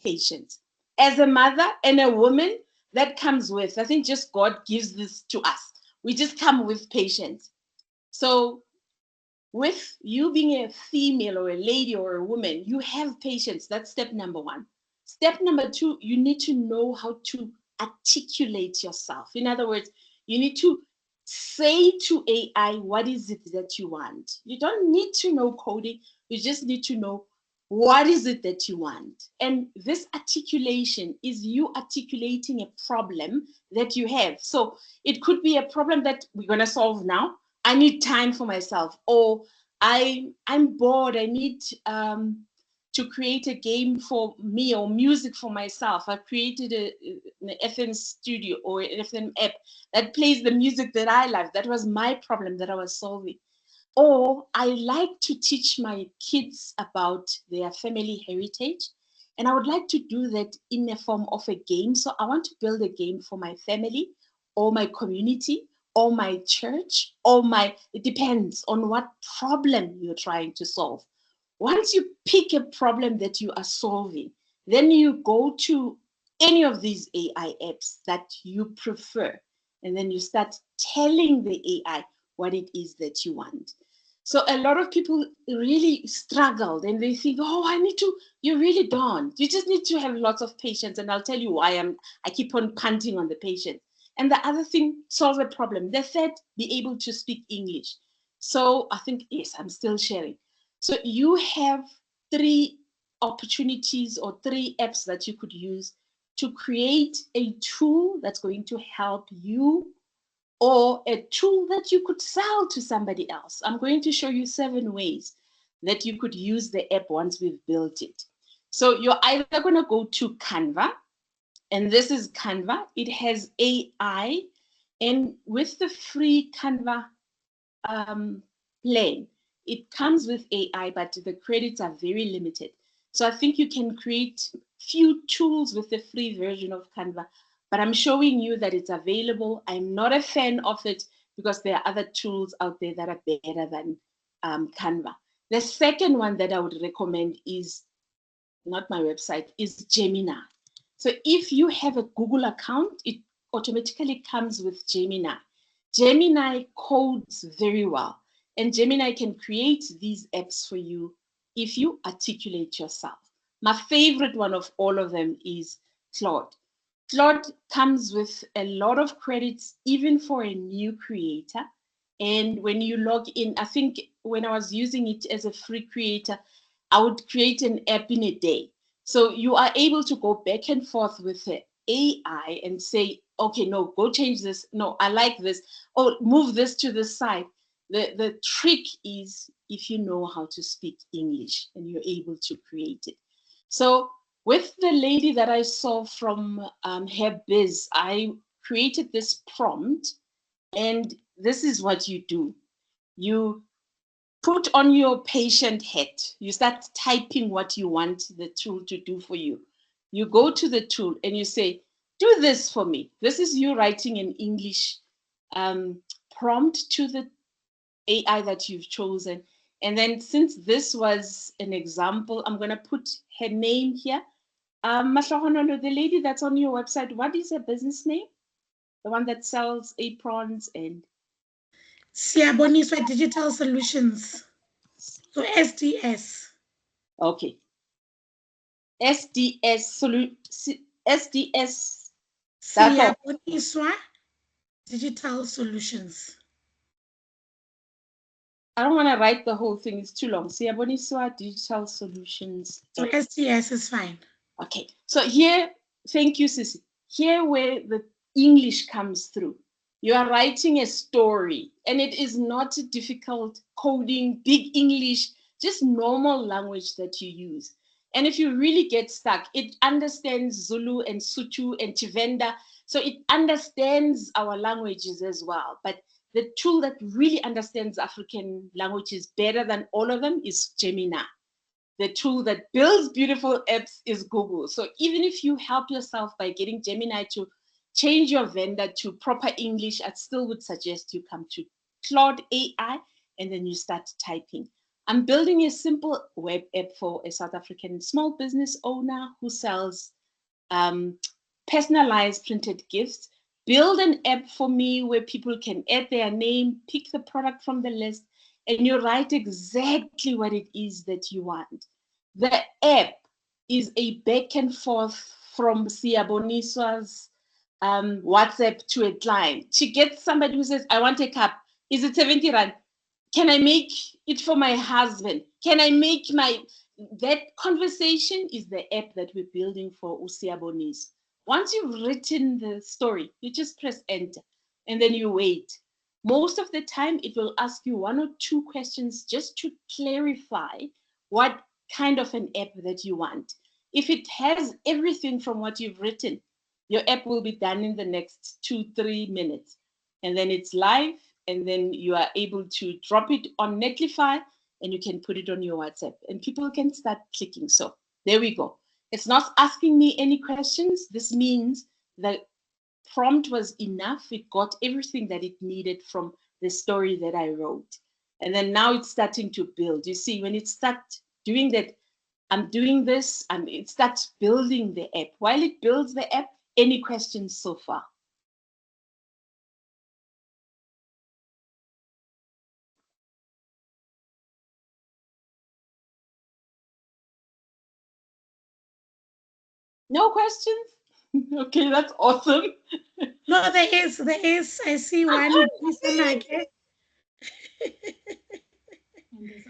patience. As a mother and a woman, that comes with, I think just God gives this to us. We just come with patience. So with you being a female or a lady or a woman, you have patience. That's step number one. Step number two, you need to know how to articulate yourself. In other words, you need to say to AI, what is it that you want? You don't need to know coding. You just need to know what is it that you want. And this articulation is you articulating a problem that you have. So it could be a problem that we're going to solve now. I need time for myself, or I'm bored. I need to create a game for me or music for myself. I've created an FM studio or an FM app that plays the music that I love. That was my problem that I was solving. Or I like to teach my kids about their family heritage, and I would like to do that in the form of a game. So I want to build a game for my family or my community or my church or it depends on what problem you're trying to solve. Once you pick a problem that you are solving, then you go to any of these AI apps that you prefer, and then you start telling the AI what it is that you want. So a lot of people really struggled and they think, oh, you really don't. You just need to have lots of patience. And I'll tell you why I keep on punting on the patience. And the other thing, solve a problem. The third, be able to speak English. So I think, yes, I'm still sharing. So you have 3 opportunities or 3 apps that you could use to create a tool that's going to help you, or a tool that you could sell to somebody else. I'm going to show you 7 ways that you could use the app once we've built it. So you're either going to go to Canva, and this is Canva. It has AI, and with the free Canva plan, it comes with AI, but the credits are very limited. So I think you can create few tools with the free version of Canva, but I'm showing you that it's available. I'm not a fan of it because there are other tools out there that are better than Canva. The second one that I would recommend is, not my website, is Gemini. So if you have a Google account, it automatically comes with Gemini. Gemini codes very well, and Gemini can create these apps for you if you articulate yourself. My favorite one of all of them is Claude. Claude comes with a lot of credits, even for a new creator. And when you log in, I think when I was using it as a free creator, I would create an app in a day. So you are able to go back and forth with the AI and say, okay, no, go change this. No, I like this. Oh, move this to the side. The trick is if you know how to speak English and you're able to create it. So with the lady that I saw from her biz, I created this prompt, and this is what you do. You put on your patient hat. You start typing what you want the tool to do for you. You go to the tool and you say, do this for me. This is you writing an English prompt to the AI that you've chosen. And then since this was an example, I'm going to put her name here. Mahlohonolo, the lady that's on your website, what is her business name? The one that sells aprons and... Siyaboniswa Digital Solutions. So SDS. Okay. SDS. Siyaboniswa Digital Solutions. I don't want to write the whole thing. It's too long. Siyaboniswa Digital Solutions. So SDS is fine. Okay. So here, thank you, Sissy. Here where the English comes through. You are writing a story, and it is not difficult coding, big English, just normal language that you use. And if you really get stuck, it understands Zulu and Sotho and Tshivenda. So it understands our languages as well. But the tool that really understands African languages better than all of them is Gemini. The tool that builds beautiful apps is Google. So even if you help yourself by getting Gemini to change your vendor to proper English, I still would suggest you come to Claude AI and then you start typing. I'm building a simple web app for a South African small business owner who sells personalized printed gifts. Build an app for me where people can add their name, pick the product from the list, and you write exactly what it is that you want. The app is a back and forth from Siyaboniswa's WhatsApp to a client. She gets somebody who says, I want a cup. Is it 70 Rand? Can I make it for my husband? Can I make that conversation is the app that we're building for Usiabonis. Once you've written the story, you just press enter and then you wait. Most of the time, it will ask you 1 or 2 questions just to clarify what kind of an app that you want. If it has everything from what you've written, your app will be done in the next 2-3 minutes. And then it's live, and then you are able to drop it on Netlify, and you can put it on your WhatsApp, and people can start clicking. So there we go. It's not asking me any questions. This means the prompt was enough. It got everything that it needed from the story that I wrote. And then now it's starting to build. You see, when it starts doing that, I'm doing this, and it starts building the app. While it builds the app, any questions so far? No questions? Okay, that's awesome. No, there is. I see one.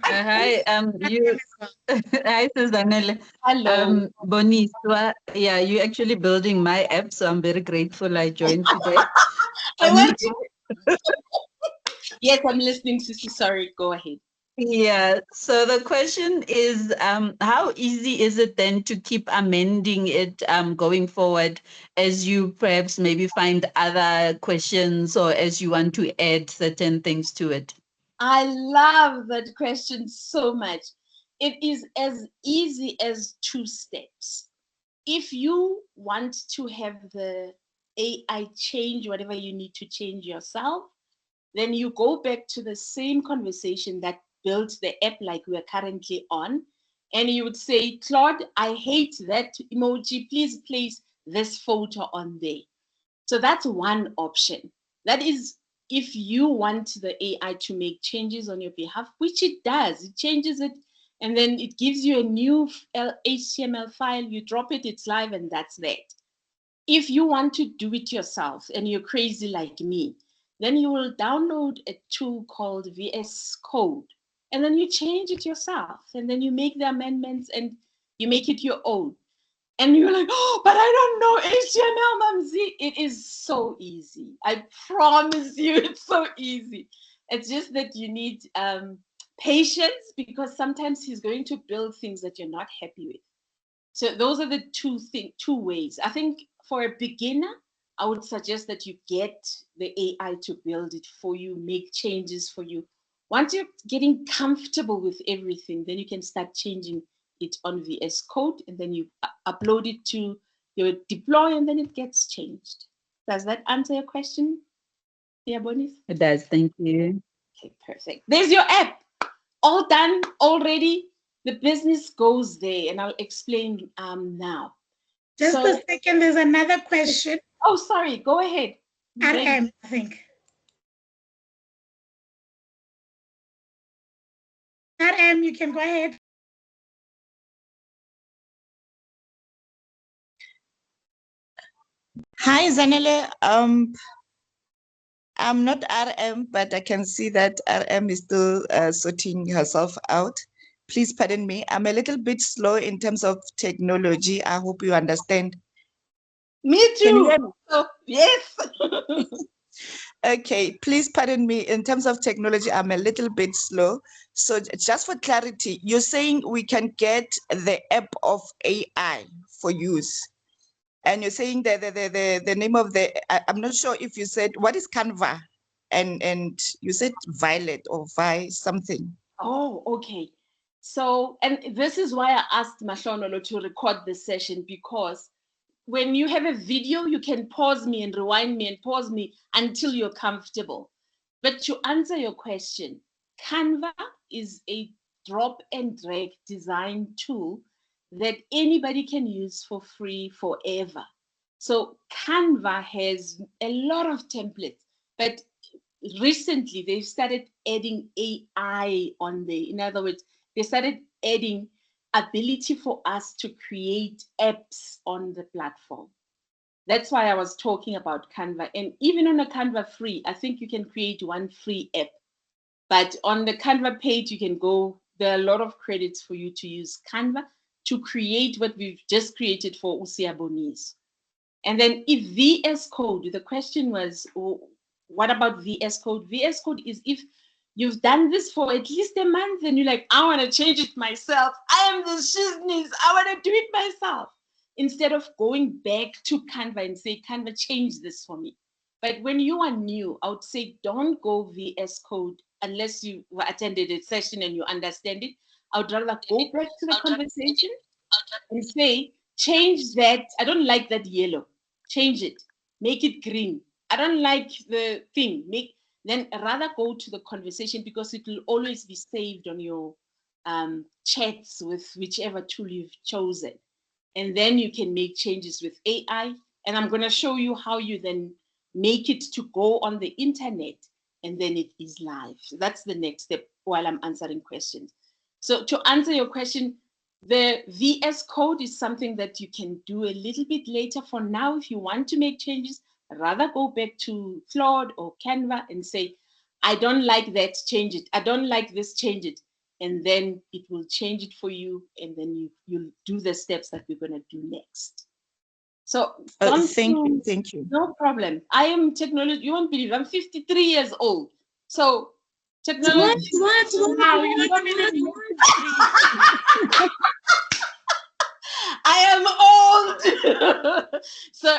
Hi, hi, Suzanelle. Hello. Boniswa, yeah, you're actually building my app, so I'm very grateful I joined today. I want to. Yes, I'm listening, Sissy. Sorry, go ahead. Yeah, so the question is, how easy is it then to keep amending it going forward as you perhaps maybe find other questions or as you want to add certain things to it? I love that question so much. It is as easy as 2 steps. If you want to have the AI change whatever you need to change yourself, then you go back to the same conversation that built the app like we're currently on. And you would say, Claude, I hate that emoji. Please place this photo on there. So that's one option. That is if you want the AI to make changes on your behalf, which it does. It changes it, and then it gives you a new HTML file. You drop it, it's live, and that's that. If you want to do it yourself and you're crazy like me, then you will download a tool called VS Code, and then you change it yourself, and then you make the amendments and you make it your own. And you're like, oh, but I don't know HTML, Mamzi. It is so easy. I promise you, it's so easy. It's just that you need patience, because sometimes he's going to build things that you're not happy with. So those are the two ways. I think for a beginner, I would suggest that you get the AI to build it for you, make changes for you. Once you're getting comfortable with everything, then you can start changing it on VS Code, and then you upload it to your deploy, and then it gets changed. Does that answer your question, Bonis? It does, thank you. Okay, perfect. There's your app. All done already. The business goes there, and I'll explain now. Just a second, there's another question. Oh, sorry, go ahead. RM, I think. RM, you can go ahead. Hi, Zanele. I'm not RM, but I can see that RM is still sorting herself out. Please pardon me. I'm a little bit slow in terms of technology. I hope you understand. Me too. Oh, yes. Okay, please pardon me. In terms of technology, I'm a little bit slow. So just for clarity, you're saying we can get the app of AI for use. And you're saying that the name of I'm not sure if you said, what is Canva? And you said Violet or Vi something. Oh, okay. So, and this is why I asked Mahlonolo to record this session, because when you have a video, you can pause me and rewind me and pause me until you're comfortable. But to answer your question, Canva is a drop and drag design tool that anybody can use for free forever. So Canva has a lot of templates, but recently they've started adding AI on there. In other words, they started adding ability for us to create apps on the platform. That's why I was talking about Canva. And even on a Canva free, I think you can create one free app. But on the Canva page, you can go, there are a lot of credits for you to use Canva to create what we've just created for Usiaboni's. And then if VS Code, the question was, what about VS Code? VS Code is if you've done this for at least a month and you're like, I want to change it myself. I am the shizness. I want to do it myself. Instead of going back to Canva and say, Canva, change this for me. But when you are new, I would say don't go VS Code unless you attended a session and you understand it. I would rather go back to the conversation and say, change that. I don't like that yellow. Change it. Make it green. I don't like the thing. Then rather go to the conversation because it will always be saved on your chats with whichever tool you've chosen. And then you can make changes with AI. And I'm going to show you how you then make it to go on the internet and then it is live. So that's the next step while I'm answering questions. So to answer your question, the VS Code is something that you can do a little bit later. For now, if you want to make changes, rather go back to Claude or Canva and say, I don't like that, change it. I don't like this, change it. And then it will change it for you. And then you'll do the steps that we're going to do next. So thank you. No problem. I am technology. You won't believe I'm 53 years old. So technology. Wow, you're not even I am old. So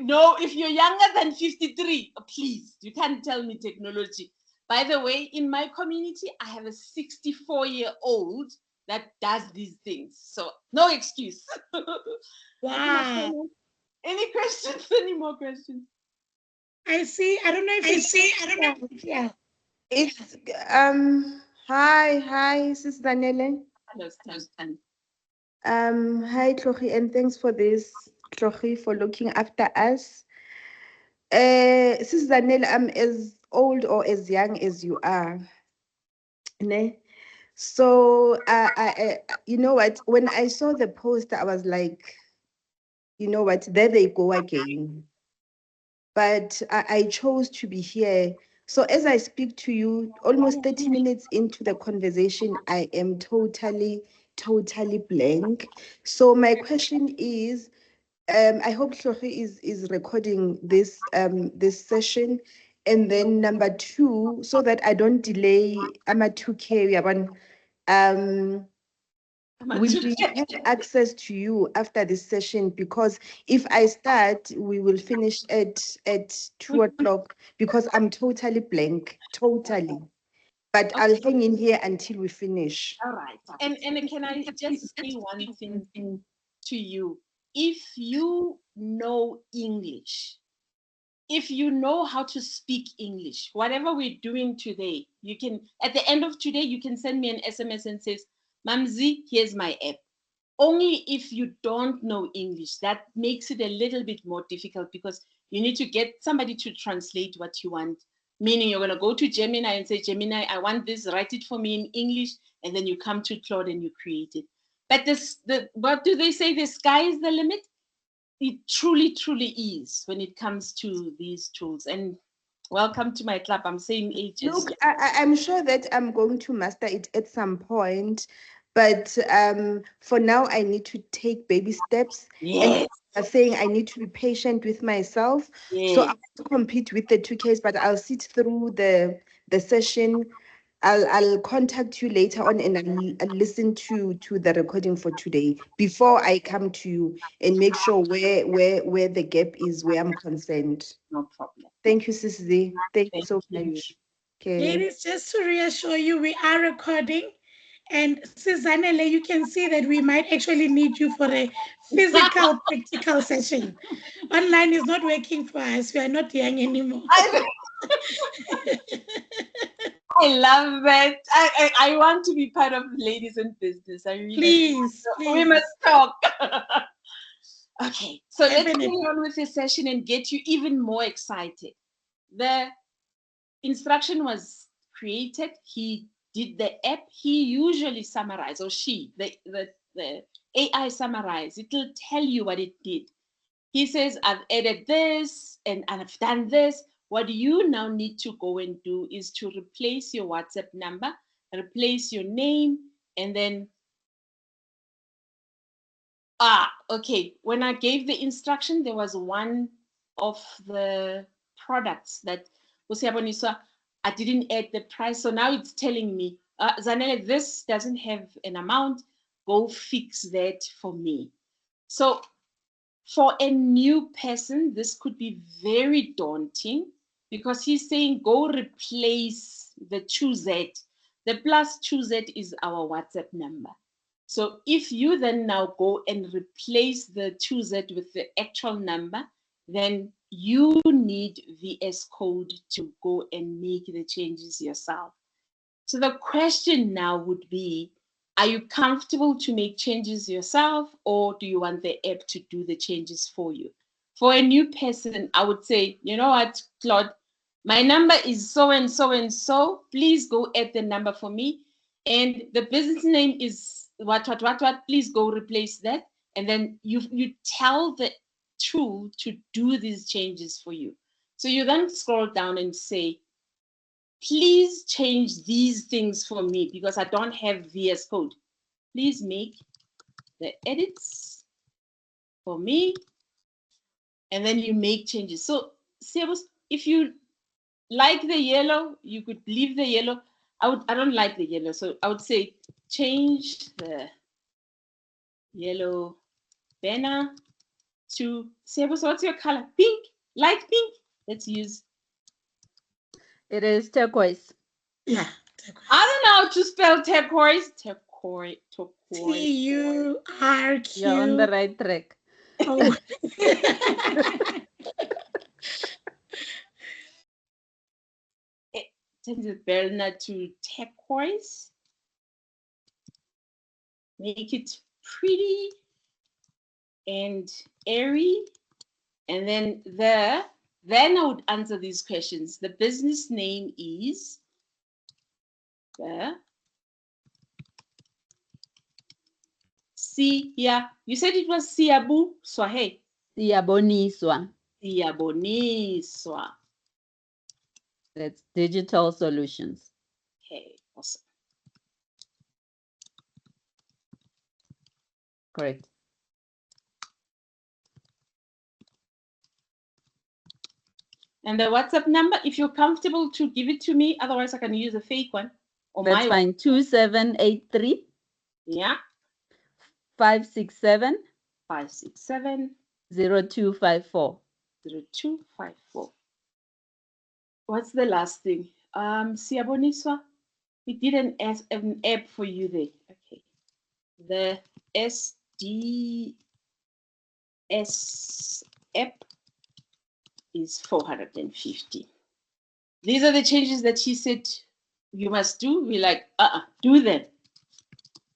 no, if you're younger than 53, please, you can't tell me technology. By the way, in my community, I have a 64-year-old that does these things. So no excuse. wow. Any questions? Any more questions? I see. I don't know if I don't know. Yeah. It's hi, Sis Daniele. Hello, Stan. Hi Tlogi, and thanks for this, Tlogi, for looking after us. Sis Daniele, I'm as old or as young as you are. Ne? So I you know what, when I saw the post, I was like, you know what, there they go again. But I chose to be here. So as I speak to you, almost 30 minutes into the conversation, I am totally blank. So my question is, I hope Tlogi is recording this this session. And then number two, so that I don't delay, I'm at 2K, we are will we have access to you after this session? Because if I start, we will finish at 2 o'clock because I'm totally blank, totally. But Okay. I'll hang in here until we finish. All right. And can I just say one thing to you? If you know English, if you know how to speak English, whatever we're doing today, you can, at the end of today, you can send me an SMS and says, Mamzi, here's my app. Only if you don't know English, that makes it a little bit more difficult because you need to get somebody to translate what you want. Meaning you're going to go to Gemini and say, Gemini, I want this, write it for me in English. And then you come to Claude and you create it. But what do they say? The sky is the limit? It truly is when it comes to these tools. And welcome to my club. I'm saying ages. Look, I'm sure that I'm going to master it at some point. But for now, I need to take baby steps. Yes. And saying I need to be patient with myself. Yes. So I'll compete with the 2Ks, but I'll sit through the session. I'll contact you later on and I'll listen to the recording for today before I come to you and make sure where the gap is, where I'm concerned. No problem. Thank you, Sisi. Thank you so much. Okay. Ladies, just to reassure you, we are recording. And Susanele, you can see that we might actually need you for a physical, practical session. Online is not working for us. We are not young anymore. I love that. I want to be part of Ladies in Business. I really Please, we please. must talk. Okay, so let's Definitely. carry on with the session and get you even more excited. The instruction was created. He did the app. He usually summarized, or she, the AI summarize. It will tell you what it did. He says, I've added this and I've done this. What you now need to go and do is to replace your WhatsApp number, replace your name, and then, okay. When I gave the instruction, there was one of the products that Usiaboniswa, I didn't add the price. So now it's telling me, Zanele, this doesn't have an amount. Go fix that for me. So for a new person, this could be very daunting because he's saying, go replace the 2Z. The plus 2Z is our WhatsApp number. So if you then now go and replace the 2Z with the actual number, then you need VS Code to go and make the changes yourself. So the question now would be, are you comfortable to make changes yourself, or do you want the app to do the changes for you? For a new person, I would say, you know what, Claude, my number is so and so and so. Please go add the number for me. And the business name is what. Please go replace that. And then you tell the tool to do these changes for you. So you then scroll down and say, please change these things for me because I don't have VS Code. Please make the edits for me. And then you make changes. So if you like the yellow, you could leave the yellow. I don't like the yellow. So I would say change the yellow banner to, Sebus, what's your color? Pink, light pink. Let's use. It is turquoise. Yeah. I don't know how to spell turquoise. Turquoise. TURQ. You're on the right track. Oh. Change the banner to turquoise. Make it pretty and airy. And then I would answer these questions. The business name is yeah. You said it was Siabu Swahe. Siyaboniswa. Siyaboniswa. That's digital solutions. Okay, awesome. Correct. And the WhatsApp number, if you're comfortable to give it to me, otherwise I can use a fake one. Or that's fine. 2783. Yeah. 567. 567. 0254. 0254. What's the last thing? Siyaboniswa, we did an app for you there. Okay. The SDS app is 450. These are the changes that he said you must do. We're like, do them.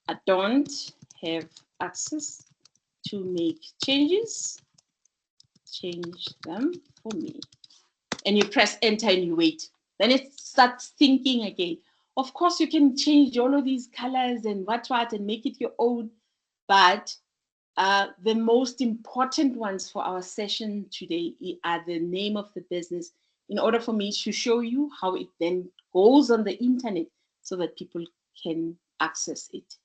I don't have access to make changes. Change them for me. And you press enter and you wait. Then it starts thinking again. Of course, you can change all of these colors and what and make it your own. But the most important ones for our session today are the name of the business, in order for me to show you how it then goes on the internet so that people can access it.